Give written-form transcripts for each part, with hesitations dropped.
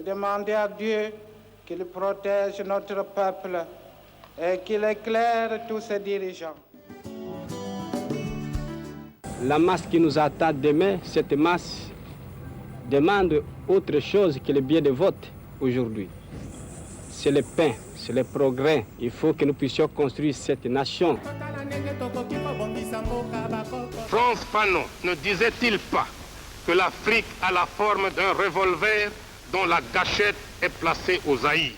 demander à Dieu qu'il protège notre peuple et qu'il éclaire tous ses dirigeants. La masse qui nous attend demain, cette masse demande autre chose que le bien de vote aujourd'hui. C'est le pain, c'est le progrès. Il faut que nous puissions construire cette nation. Frantz Fanon ne disait-il pas que l'Afrique a la forme d'un revolver dont la gâchette est placée au Zaïre?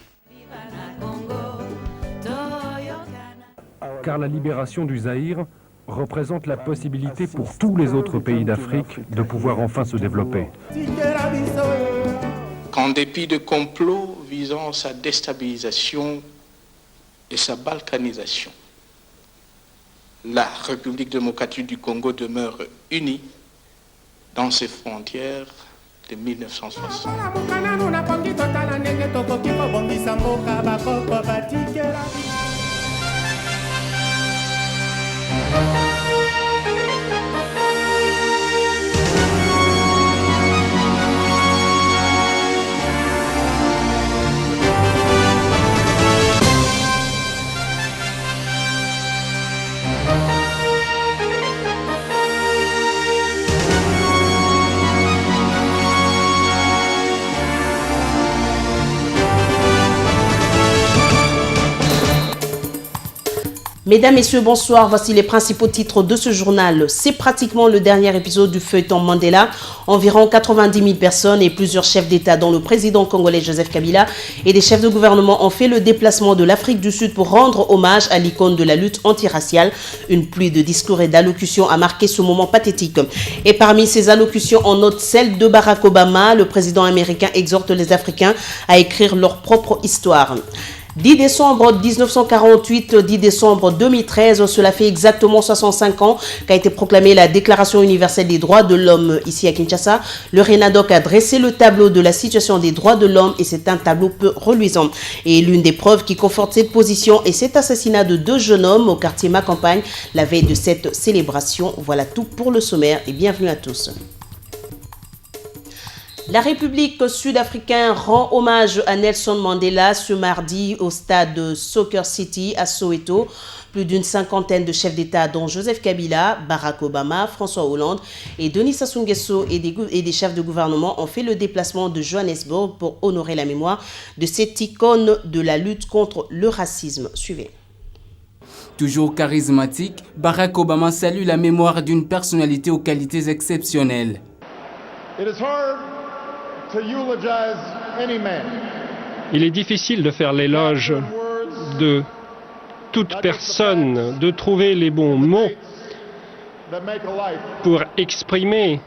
Car la libération du Zaïre représente la possibilité pour tous les autres pays d'Afrique de pouvoir enfin se développer. Qu'en dépit de complots visant sa déstabilisation et sa balkanisation, la République démocratique du Congo demeure unie dans ses frontières de 1960. Mesdames, Messieurs, bonsoir. Voici les principaux titres de ce journal. C'est pratiquement le dernier épisode du feuilleton Mandela. Environ 90 000 personnes et plusieurs chefs d'État, dont le président congolais Joseph Kabila et des chefs de gouvernement ont fait le déplacement de l'Afrique du Sud pour rendre hommage à l'icône de la lutte antiraciale. Une pluie de discours et d'allocutions a marqué ce moment pathétique. Et parmi ces allocutions, on note celle de Barack Obama. Le président américain exhorte les Africains à écrire leur propre histoire. 10 décembre 1948, 10 décembre 2013, cela fait exactement 65 ans qu'a été proclamée la Déclaration universelle des droits de l'homme ici à Kinshasa. Le RENADOC a dressé le tableau de la situation des droits de l'homme et c'est un tableau peu reluisant. Et l'une des preuves qui conforte cette position est cet assassinat de 2 jeunes hommes au quartier Macampagne la veille de cette célébration. Voilà tout pour le sommaire et bienvenue à tous. La République sud-africaine rend hommage à Nelson Mandela ce mardi au stade Soccer City à Soweto. Plus d'une cinquantaine de chefs d'État dont Joseph Kabila, Barack Obama, François Hollande et Denis Sassou Nguesso et des chefs de gouvernement ont fait le déplacement de Johannesburg pour honorer la mémoire de cette icône de la lutte contre le racisme. Suivez. Toujours charismatique, Barack Obama salue la mémoire d'une personnalité aux qualités exceptionnelles. Il est difficile de faire l'éloge de toute personne, de trouver les bons mots pour exprimer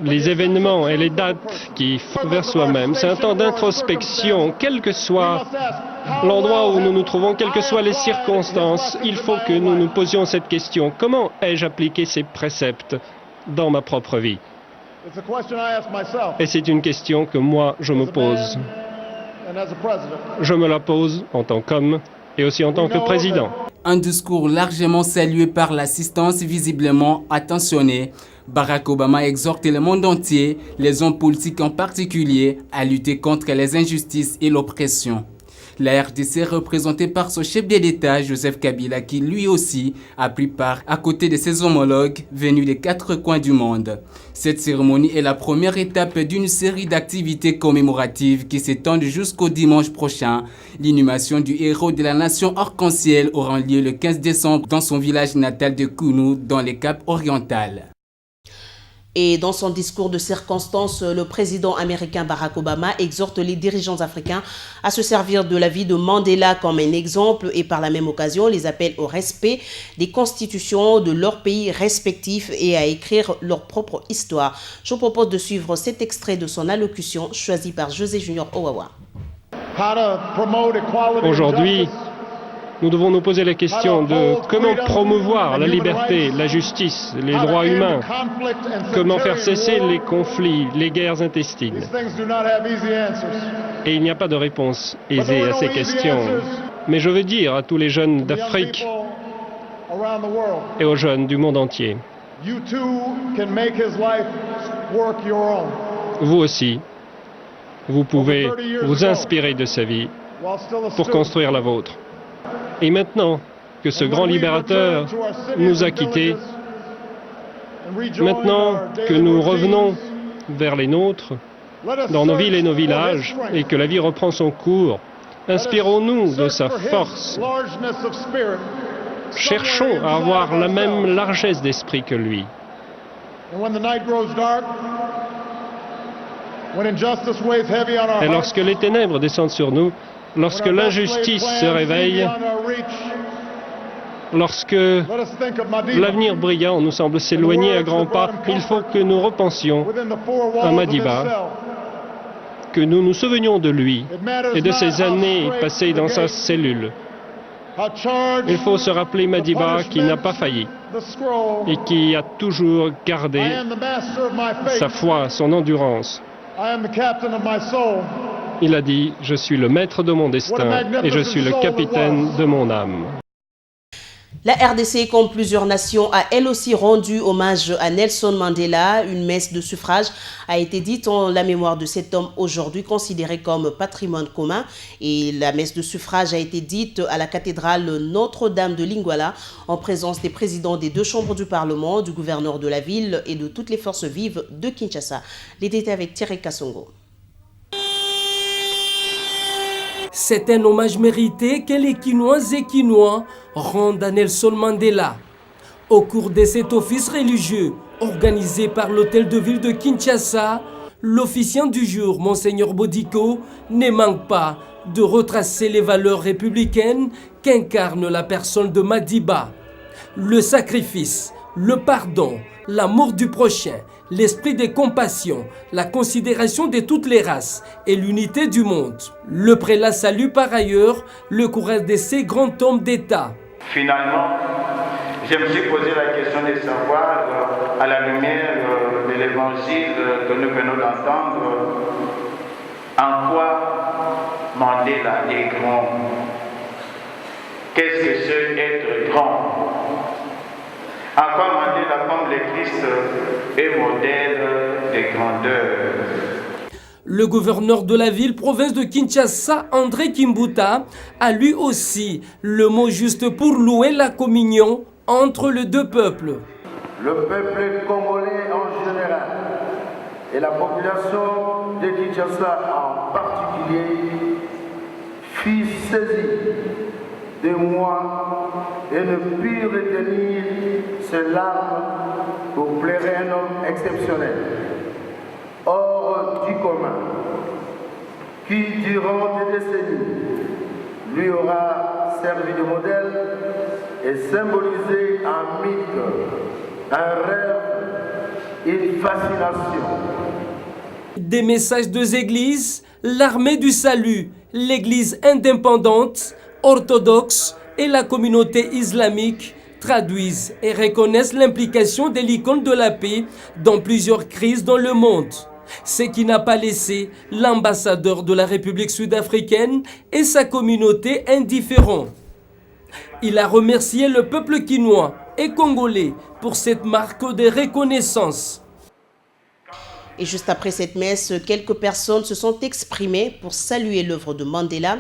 les événements et les dates qui font vers soi-même. C'est un temps d'introspection, quel que soit l'endroit où nous nous trouvons, quelles que soient les circonstances. Il faut que nous nous posions cette question. Comment ai-je appliqué ces préceptes dans ma propre vie ? Et c'est une question que moi, je me pose. Je me la pose en tant qu'homme et aussi en tant que président. Un discours largement salué par l'assistance visiblement attentionnée. Barack Obama exhorte le monde entier, les hommes politiques en particulier, à lutter contre les injustices et l'oppression. La RDC représentée par son chef de l'État, Joseph Kabila, qui lui aussi a pris part à côté de ses homologues venus des 4 coins du monde. Cette cérémonie est la première étape d'une série d'activités commémoratives qui s'étendent jusqu'au dimanche prochain. L'inhumation du héros de la nation arc-en-ciel aura lieu le 15 décembre dans son village natal de Kounou, dans les Caps orientales. Et dans son discours de circonstance, le président américain Barack Obama exhorte les dirigeants africains à se servir de la vie de Mandela comme un exemple et par la même occasion les appelle au respect des constitutions de leurs pays respectifs et à écrire leur propre histoire. Je vous propose de suivre cet extrait de son allocution choisi par José Junior Owawa. Aujourd'hui, nous devons nous poser la question de comment promouvoir la liberté, la justice, les droits humains, comment faire cesser les conflits, les guerres intestines. Et il n'y a pas de réponse aisée à ces questions. Mais je veux dire à tous les jeunes d'Afrique et aux jeunes du monde entier, vous aussi, Vous pouvez vous inspirer de sa vie pour construire la vôtre. Et maintenant que ce grand libérateur nous a quittés, maintenant que nous revenons vers les nôtres, dans nos villes et nos villages, et que la vie reprend son cours, inspirons-nous de sa force. Cherchons à avoir la même largesse d'esprit que lui. Et lorsque les ténèbres descendent sur nous, lorsque l'injustice se réveille, lorsque l'avenir brillant nous semble s'éloigner à grands pas, il faut que nous repensions à Madiba, que nous nous souvenions de lui et de ses années passées dans sa cellule. Il faut se rappeler Madiba qui n'a pas failli et qui a toujours gardé sa foi, son endurance. Il a dit « Je suis le maître de mon destin et je suis le capitaine de mon âme ». La RDC, comme plusieurs nations, a elle aussi rendu hommage à Nelson Mandela. Une messe de suffrage a été dite en la mémoire de cet homme aujourd'hui considéré comme patrimoine commun. Et la messe de suffrage a été dite à la cathédrale Notre-Dame de Lingwala en présence des présidents des 2 chambres du Parlement, du gouverneur de la ville et de toutes les forces vives de Kinshasa. Les détails avec Thierry Kassongo. C'est un hommage mérité que les Kinoises et Kinois rendent à Nelson Mandela. Au cours de cet office religieux organisé par l'hôtel de ville de Kinshasa, l'officiant du jour, Monseigneur Bodiko, ne manque pas de retracer les valeurs républicaines qu'incarne la personne de Madiba. Le sacrifice, le pardon, l'amour du prochain, l'esprit de compassion, la considération de toutes les races et l'unité du monde. Le prélat salue par ailleurs le courage de ces grands hommes d'État. Finalement, je me suis posé la question de savoir, à la lumière de l'évangile que nous venons d'entendre, en quoi Mandela est grand. Qu'est-ce que c'est être grand? En quoi Mandela, comme le Christ, est modèle de grandeur. Le gouverneur de la ville, province de Kinshasa, André Kimbuta, a lui aussi le mot juste pour louer la communion entre les 2 peuples. Le peuple congolais en général et la population de Kinshasa en particulier fut saisie de moi et ne put retenir ses larmes pour pleurer un homme exceptionnel, hors du commun, qui durant des décennies lui aura servi de modèle et symbolisé un mythe, un rêve, une fascination. Des messages des églises, l'armée du salut, l'église indépendante, orthodoxe et la communauté islamique traduisent et reconnaissent l'implication de l'icône de la paix dans plusieurs crises dans le monde. Ce qui n'a pas laissé l'ambassadeur de la République sud-africaine et sa communauté indifférents. Il a remercié le peuple quinois et congolais pour cette marque de reconnaissance. Et juste après cette messe, quelques personnes se sont exprimées pour saluer l'œuvre de Mandela.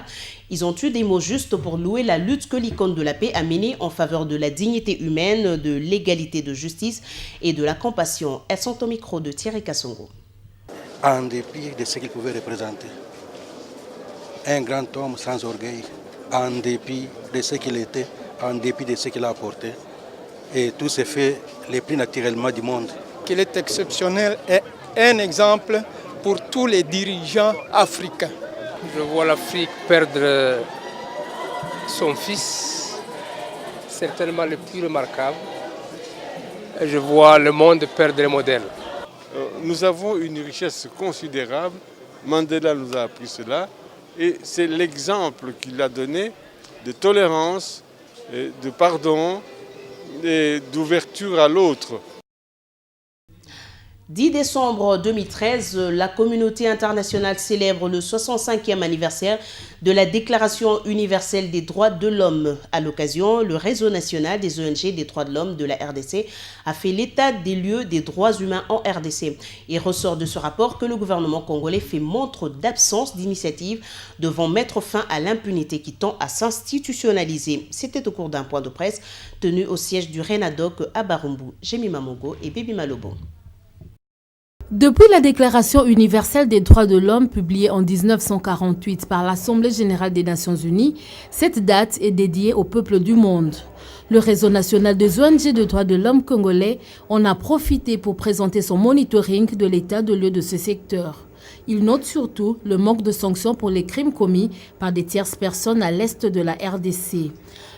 Ils ont eu des mots justes pour louer la lutte que l'icône de la paix a menée en faveur de la dignité humaine, de l'égalité de justice et de la compassion. Elles sont au micro de Thierry Kassongo. En dépit de ce qu'il pouvait représenter, un grand homme sans orgueil, en dépit de ce qu'il était, en dépit de ce qu'il a apporté, et tout s'est fait le plus naturellement du monde. Qu'il est exceptionnel et un exemple pour tous les dirigeants africains. Je vois l'Afrique perdre son fils, certainement le plus remarquable. Et je vois le monde perdre les modèles. Nous avons une richesse considérable. Mandela nous a appris cela. Et c'est l'exemple qu'il a donné de tolérance, de pardon et d'ouverture à l'autre. 10 décembre 2013, la communauté internationale célèbre le 65e anniversaire de la Déclaration universelle des droits de l'homme. À l'occasion, le réseau national des ONG des droits de l'homme de la RDC a fait l'état des lieux des droits humains en RDC. Il ressort de ce rapport que le gouvernement congolais fait montre d'absence d'initiative devant mettre fin à l'impunité qui tend à s'institutionnaliser. C'était au cours d'un point de presse tenu au siège du RENADOC à Barumbu. Jemima Mogo et Bibi Malobo. Depuis la Déclaration universelle des droits de l'homme publiée en 1948 par l'Assemblée générale des Nations unies, cette date est dédiée au peuple du monde. Le réseau national des ONG de droits de l'homme congolais en a profité pour présenter son monitoring de l'état de lieu de ce secteur. Il note surtout le manque de sanctions pour les crimes commis par des tierces personnes à l'est de la RDC.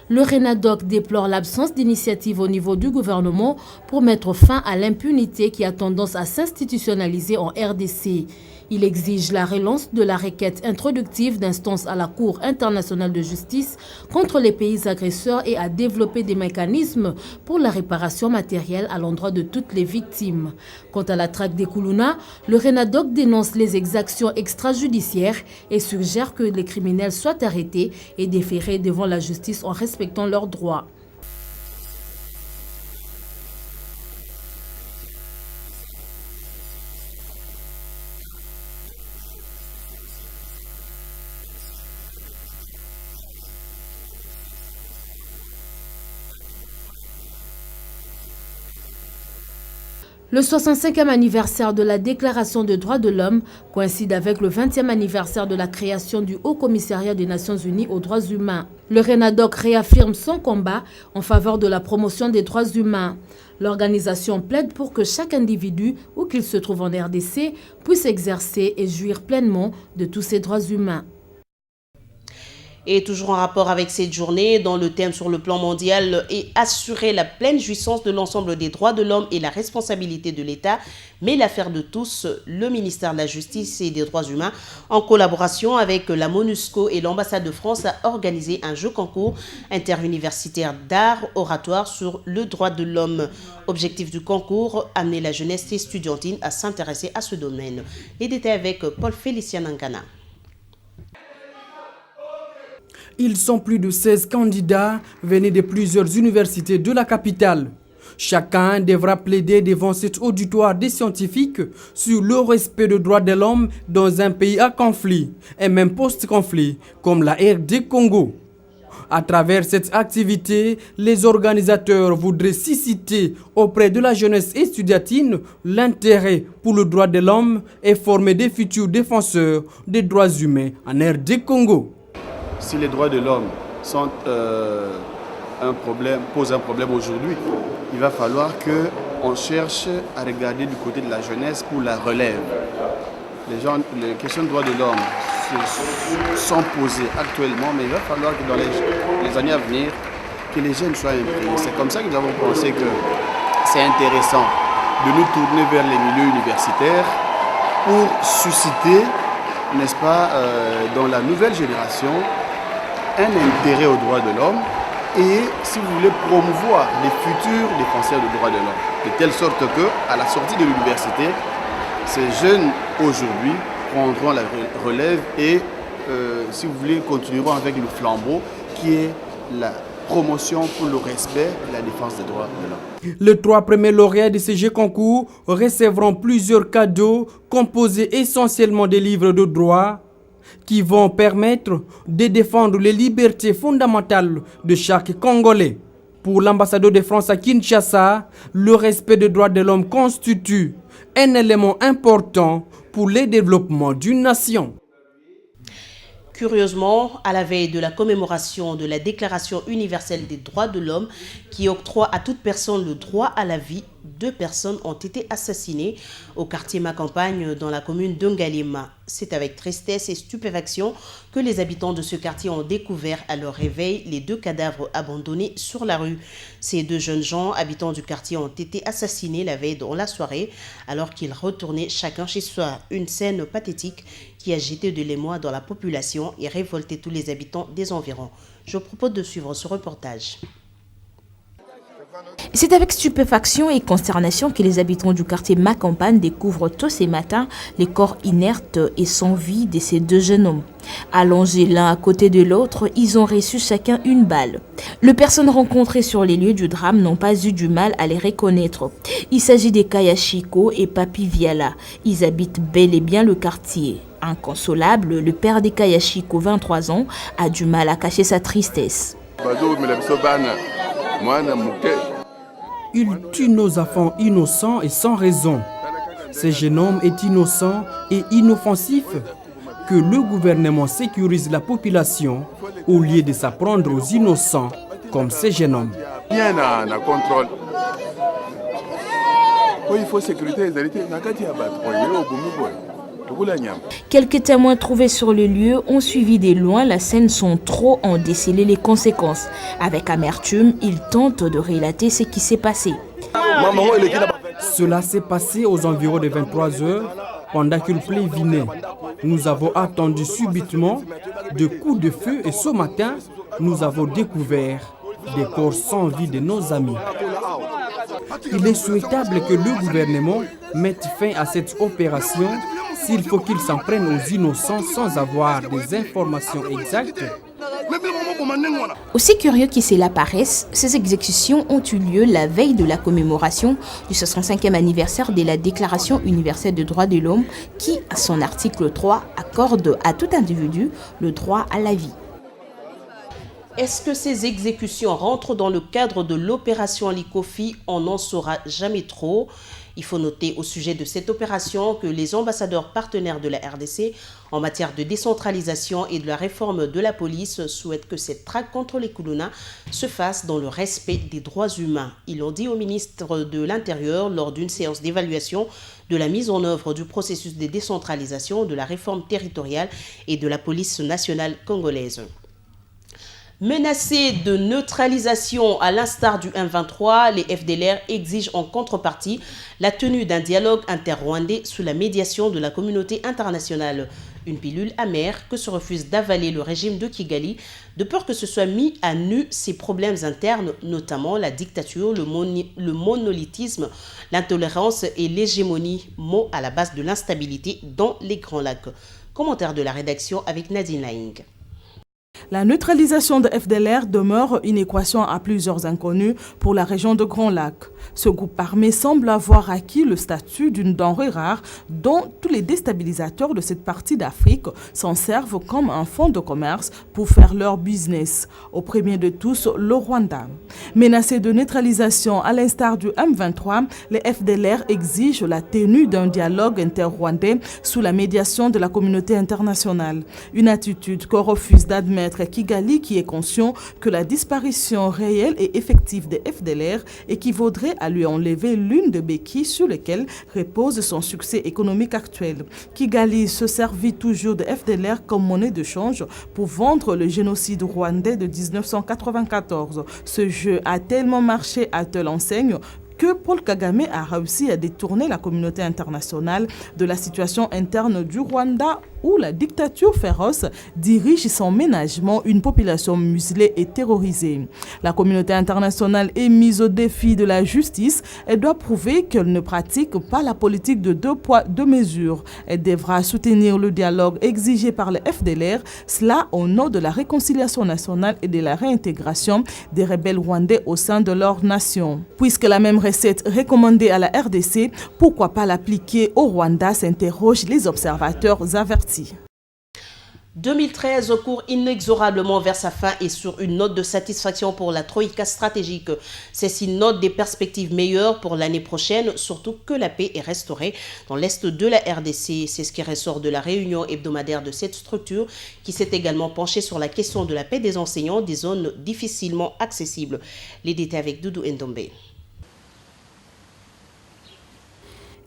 Le RENADOC déplore l'absence d'initiative au niveau du gouvernement pour mettre fin à l'impunité qui a tendance à s'institutionnaliser en RDC. Il exige la relance de la requête introductive d'instance à la Cour internationale de justice contre les pays agresseurs et à développer des mécanismes pour la réparation matérielle à l'endroit de toutes les victimes. Quant à la traque des Koulouna, le RENADOC dénonce les exactions extrajudiciaires et suggère que les criminels soient arrêtés et déférés devant la justice en respectant leurs droits. Le 65e anniversaire de la Déclaration des droits de l'homme coïncide avec le 20e anniversaire de la création du Haut Commissariat des Nations Unies aux droits humains. Le RENADOC réaffirme son combat en faveur de la promotion des droits humains. L'organisation plaide pour que chaque individu, où qu'il se trouve en RDC, puisse exercer et jouir pleinement de tous ses droits humains. Et toujours en rapport avec cette journée, dont le thème sur le plan mondial est assurer la pleine jouissance de l'ensemble des droits de l'homme et la responsabilité de l'État, mais l'affaire de tous, le ministère de la Justice et des Droits humains, en collaboration avec la MONUSCO et l'ambassade de France, a organisé un jeu concours interuniversitaire d'art oratoire sur le droit de l'homme. Objectif du concours, amener la jeunesse estudiantine à s'intéresser à ce domaine. Les détails avec Paul Félicien Nangana. Ils sont plus de 16 candidats venus de plusieurs universités de la capitale. Chacun devra plaider devant cet auditoire des scientifiques sur le respect des droits de l'homme dans un pays à conflit et même post-conflit comme la RD Congo. À travers cette activité, les organisateurs voudraient susciter auprès de la jeunesse estudiantine l'intérêt pour le droit de l'homme et former des futurs défenseurs des droits humains en RD Congo. Si les droits de l'homme sont posent un problème aujourd'hui, il va falloir qu'on cherche à regarder du côté de la jeunesse pour la relève. Les questions de droits de l'homme sont posées actuellement, mais il va falloir que dans les années à venir, que les jeunes soient imprégnés. C'est comme ça que nous avons pensé que c'est intéressant de nous tourner vers les milieux universitaires pour susciter, n'est-ce pas, dans la nouvelle génération, un intérêt aux droits de l'homme et, si vous voulez, promouvoir les futurs défenseurs des droits de l'homme. De telle sorte que, à la sortie de l'université, ces jeunes, aujourd'hui, prendront la relève et, si vous voulez, continueront avec le flambeau qui est la promotion pour le respect et la défense des droits de l'homme. Les 3 premiers lauréats de ce jeu concours recevront plusieurs cadeaux composés essentiellement des livres de droit qui vont permettre de défendre les libertés fondamentales de chaque Congolais. Pour l'ambassadeur de France à Kinshasa, le respect des droits de l'homme constitue un élément important pour le développement d'une nation. Curieusement, à la veille de la commémoration de la Déclaration universelle des droits de l'homme qui octroie à toute personne le droit à la vie, 2 personnes ont été assassinées au quartier Macampagne dans la commune d'Ngalema. C'est avec tristesse et stupéfaction que les habitants de ce quartier ont découvert à leur réveil les 2 cadavres abandonnés sur la rue. Ces 2 jeunes gens, habitants du quartier, ont été assassinés la veille dans la soirée alors qu'ils retournaient chacun chez soi. Une scène pathétique qui a jeté de l'émoi dans la population et révolté tous les habitants des environs. Je vous propose de suivre ce reportage. C'est avec stupéfaction et consternation que les habitants du quartier Macampagne découvrent tôt ce matin les corps inertes et sans vie de ces deux jeunes hommes. Allongés l'un à côté de l'autre, ils ont reçu chacun une balle. Les personnes rencontrées sur les lieux du drame n'ont pas eu du mal à les reconnaître. Il s'agit des Kayashiko et Papi Viala. Ils habitent bel et bien le quartier. Inconsolable, le père des Kayashiko, 23 ans, a du mal à cacher sa tristesse. Il tue nos enfants innocents et sans raison. Ce jeune homme est innocent et inoffensif. Que le gouvernement sécurise la population au lieu de s'apprendre aux innocents comme ces jeunes hommes. Il y a un contrôle. Il faut sécurité. Quelques témoins trouvés sur le lieu ont suivi de loin la scène sans trop en déceler les conséquences. Avec amertume, ils tentent de relater ce qui s'est passé. Cela s'est passé aux environs de 23 heures pendant qu'il pleuvinait. Nous avons attendu subitement de coups de feu et ce matin, nous avons découvert des corps sans vie de nos amis. Il est souhaitable que le gouvernement mette fin à cette opération. S'il faut qu'il s'en prenne aux innocents sans avoir des informations exactes. Aussi curieux que cela paraisse, ces exécutions ont eu lieu la veille de la commémoration du 65e anniversaire de la Déclaration universelle des droits de l'homme qui, à son article 3, accorde à tout individu le droit à la vie. Est-ce que ces exécutions rentrent dans le cadre de l'opération Likofi? On n'en saura jamais trop. Il faut noter au sujet de cette opération que les ambassadeurs partenaires de la RDC en matière de décentralisation et de la réforme de la police souhaitent que cette traque contre les Koulouna se fasse dans le respect des droits humains. Ils l'ont dit au ministre de l'Intérieur lors d'une séance d'évaluation de la mise en œuvre du processus de décentralisation, de la réforme territoriale et de la police nationale congolaise. Menacés de neutralisation à l'instar du M23, les FDLR exigent en contrepartie la tenue d'un dialogue inter-rwandais sous la médiation de la communauté internationale. Une pilule amère que se refuse d'avaler le régime de Kigali, de peur que ce soit mis à nu ses problèmes internes, notamment la dictature, le monolithisme, l'intolérance et l'hégémonie, mots à la base de l'instabilité dans les Grands Lacs. Commentaire de la rédaction avec Nadine Laing. La neutralisation de FDLR demeure une équation à plusieurs inconnus pour la région de Grand Lac. Ce groupe armé semble avoir acquis le statut d'une denrée rare dont tous les déstabilisateurs de cette partie d'Afrique s'en servent comme un fonds de commerce pour faire leur business. Au premier de tous, le Rwanda. Menacé de neutralisation à l'instar du M23, les FDLR exigent la tenue d'un dialogue inter-rwandais sous la médiation de la communauté internationale. Une attitude que refuse d'admettre Kigali, qui est conscient que la disparition réelle et effective des FDLR équivaudrait à lui enlever l'une des béquilles sur lesquelles repose son succès économique actuel. Kigali se servit toujours de FDLR comme monnaie de change pour vendre le génocide rwandais de 1994. Ce jeu a tellement marché à telle enseigne que Paul Kagame a réussi à détourner la communauté internationale de la situation interne du Rwanda où la dictature féroce dirige sans ménagement une population muselée et terrorisée. La communauté internationale est mise au défi de la justice et doit prouver qu'elle ne pratique pas la politique de 2 poids 2 mesures. Elle devra soutenir le dialogue exigé par les FDLR, cela au nom de la réconciliation nationale et de la réintégration des rebelles rwandais au sein de leur nation. Puisque la même recette recommandée à la RDC, pourquoi pas l'appliquer au Rwanda, s'interrogent les observateurs avertis. 2013 court inexorablement vers sa fin et sur une note de satisfaction pour la Troïka stratégique. Celle-ci note des perspectives meilleures pour l'année prochaine, surtout que la paix est restaurée dans l'est de la RDC. C'est ce qui ressort de la réunion hebdomadaire de cette structure qui s'est également penchée sur la question de la paix des enseignants des zones difficilement accessibles. Les détails avec Doudou Ndombe.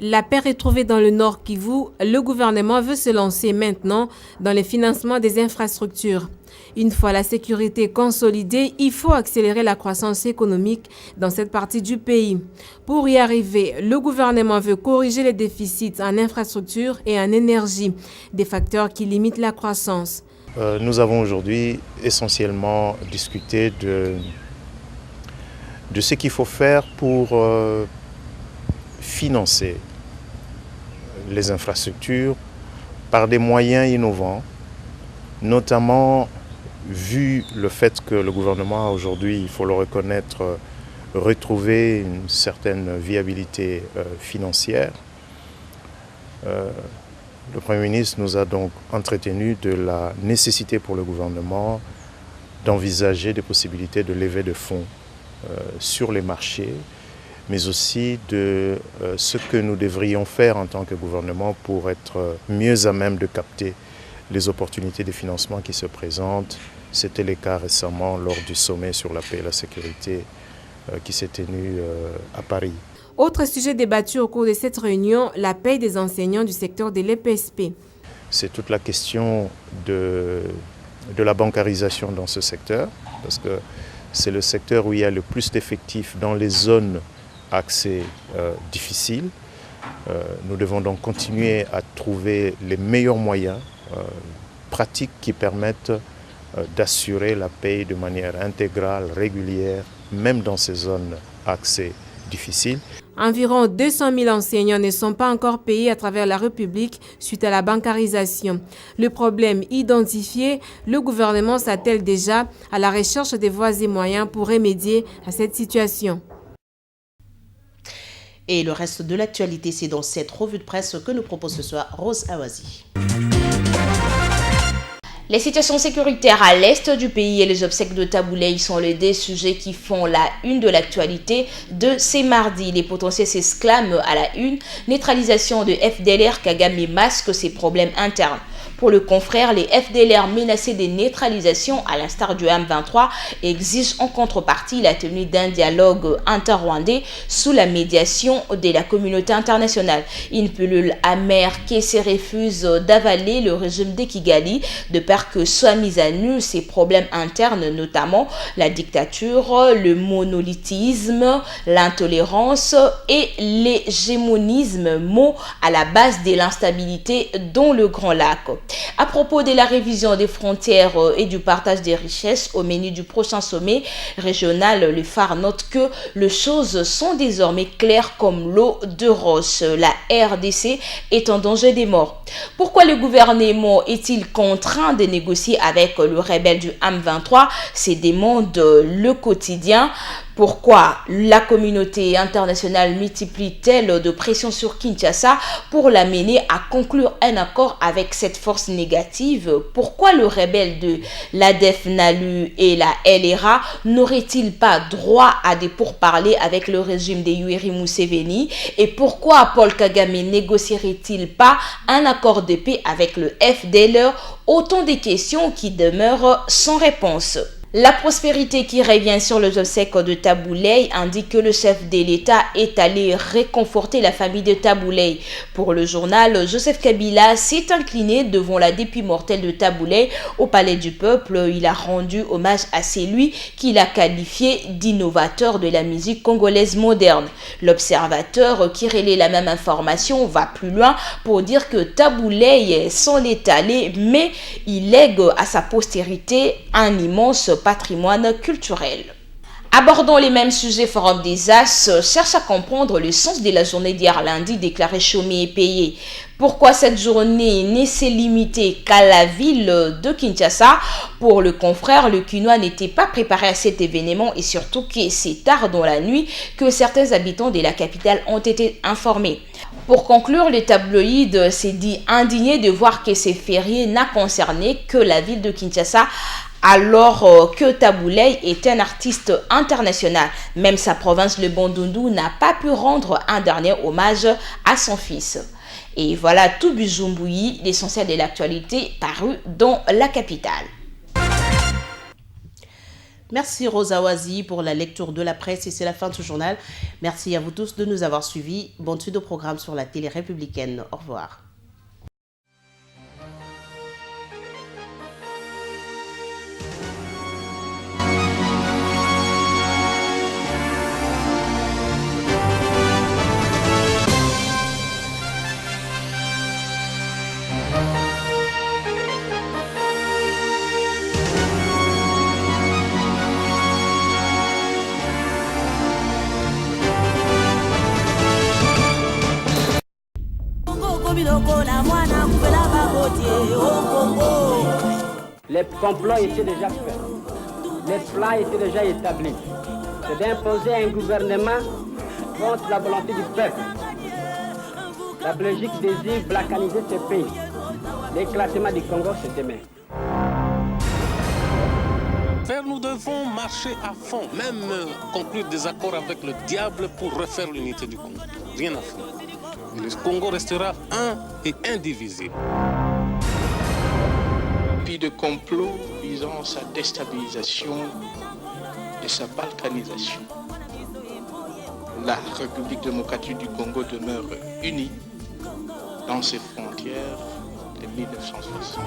La paix retrouvée dans le Nord Kivu, le gouvernement veut se lancer maintenant dans le financement des infrastructures. Une fois la sécurité consolidée, il faut accélérer la croissance économique dans cette partie du pays. Pour y arriver, le gouvernement veut corriger les déficits en infrastructures et en énergie, des facteurs qui limitent la croissance. Nous avons aujourd'hui essentiellement discuté de ce qu'il faut faire pour financer les infrastructures par des moyens innovants, notamment vu le fait que le gouvernement a aujourd'hui, il faut le reconnaître, retrouvé une certaine viabilité financière. Le Premier ministre nous a donc entretenu de la nécessité pour le gouvernement d'envisager des possibilités de levée de fonds sur les marchés, mais aussi de ce que nous devrions faire en tant que gouvernement pour être mieux à même de capter les opportunités de financement qui se présentent. C'était le cas récemment lors du sommet sur la paix et la sécurité qui s'est tenu à Paris. Autre sujet débattu au cours de cette réunion, la paie des enseignants du secteur de l'EPSP. C'est toute la question de la bancarisation dans ce secteur, parce que c'est le secteur où il y a le plus d'effectifs dans les zones accès difficiles. Nous devons donc continuer à trouver les meilleurs moyens pratiques qui permettent d'assurer la paie de manière intégrale, régulière, même dans ces zones accès difficiles. Environ 200 000 enseignants ne sont pas encore payés à travers la République suite à la bancarisation. Le problème identifié, le gouvernement s'attelle déjà à la recherche des voies et moyens pour remédier à cette situation. Et le reste de l'actualité, c'est dans cette revue de presse que nous propose ce soir Rose Awazi. Les situations sécuritaires à l'est du pays et les obsèques de Tabouley sont les deux sujets qui font la une de l'actualité de ces mardis. Les potentiels s'exclament à la une. Neutralisation de FDLR, Kagame masque ses problèmes internes. Pour le confrère, les FDLR menacés de neutralisation, à l'instar du M23, exigent en contrepartie la tenue d'un dialogue inter-rwandais sous la médiation de la communauté internationale. Une pilule amère qui se refuse d'avaler le régime de Kigali de peur que soient mis à nu ses problèmes internes, notamment la dictature, le monolithisme, l'intolérance et l'hégémonisme, mots à la base de l'instabilité dans le Grand Lac. À propos de la révision des frontières et du partage des richesses au menu du prochain sommet régional, le phare note que les choses sont désormais claires comme l'eau de roche. La RDC est en danger des morts. Pourquoi le gouvernement est-il contraint de négocier avec le rebelle du M23? C'est demande le quotidien. Pourquoi la communauté internationale multiplie-t-elle de pression sur Kinshasa pour l'amener à conclure un accord avec cette force négative? Pourquoi le rebelle de l'ADF NALU et la LRA n'aurait-il pas droit à des pourparlers avec le régime de Yoweri Museveni? Et pourquoi Paul Kagame négocierait-il pas un accord de paix avec le FDLR? Autant de questions qui demeurent sans réponse. La prospérité qui revient sur les obsèques de Tabouley indique que le chef de l'État est allé réconforter la famille de Tabouley. Pour le journal, Joseph Kabila s'est incliné devant la dépouille mortelle de Tabouley au Palais du Peuple. Il a rendu hommage à celui qu'il a qualifié d'innovateur de la musique congolaise moderne. L'observateur qui relaie la même information va plus loin pour dire que Tabouley s'en est allé, mais il lègue à sa postérité un immense patrimoine culturel. Abordons les mêmes sujets, Forum des As cherche à comprendre le sens de la journée d'hier lundi déclarée chômée et payée. Pourquoi cette journée ne s'est limitée qu'à la ville de Kinshasa? Pour le confrère, le Quinois n'était pas préparé à cet événement et surtout que c'est tard dans la nuit que certains habitants de la capitale ont été informés. Pour conclure, le tabloïd s'est dit indigné de voir que ces fériés n'a concerné que la ville de Kinshasa, alors que Tabouley est un artiste international. Même sa province, le Bandundu, n'a pas pu rendre un dernier hommage à son fils. Et voilà tout Bujumbouyi, l'essentiel de l'actualité paru dans la capitale. Merci Rosa Wazi pour la lecture de la presse et c'est la fin de ce journal. Merci à vous tous de nous avoir suivis. Bonne suite au programme sur la télé républicaine. Au revoir. Les complots étaient déjà faits. Les plans étaient déjà établis. C'est d'imposer un gouvernement contre la volonté du peuple. La Belgique désire balkaniser ce pays. L'éclatement du Congo, c'est demain. Nous devons marcher à fond, même conclure des accords avec le diable pour refaire l'unité du Congo. Rien à faire. Et le Congo restera un et indivisible. Puis de complot visant sa déstabilisation et sa balkanisation. La République démocratique du Congo demeure unie dans ses frontières de 1960.